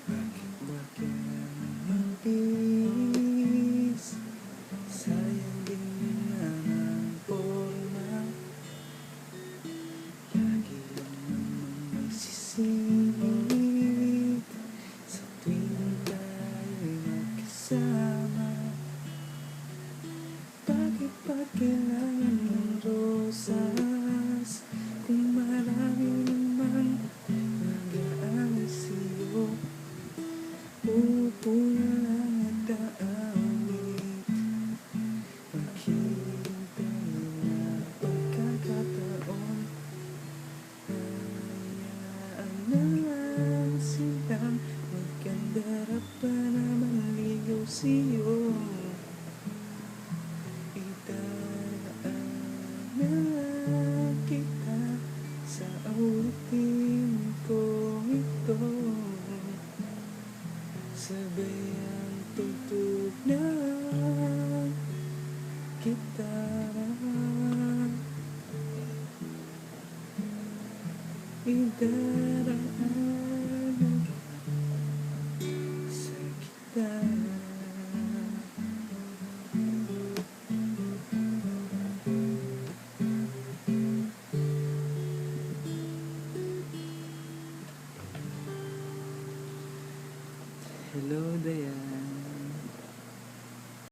Bakit ba kailangan mag-is? Sayang din naman ang forma. Lagi lang naman may sisingit sa tuwing tayo'y magkasama. Bakit ba kailangan ng rosas kung marami naman nag-aangay sa'yo? Uupo na lang at aawit, maghihintay na pagkakataon. Hayaan na lang silang magkandara pa naman ligaw sa'yo. Idaan na lang kita sa awitin ko ito. Sabay ang tugtog ng gitara, idaraan sa gitara. Hello, Dayan.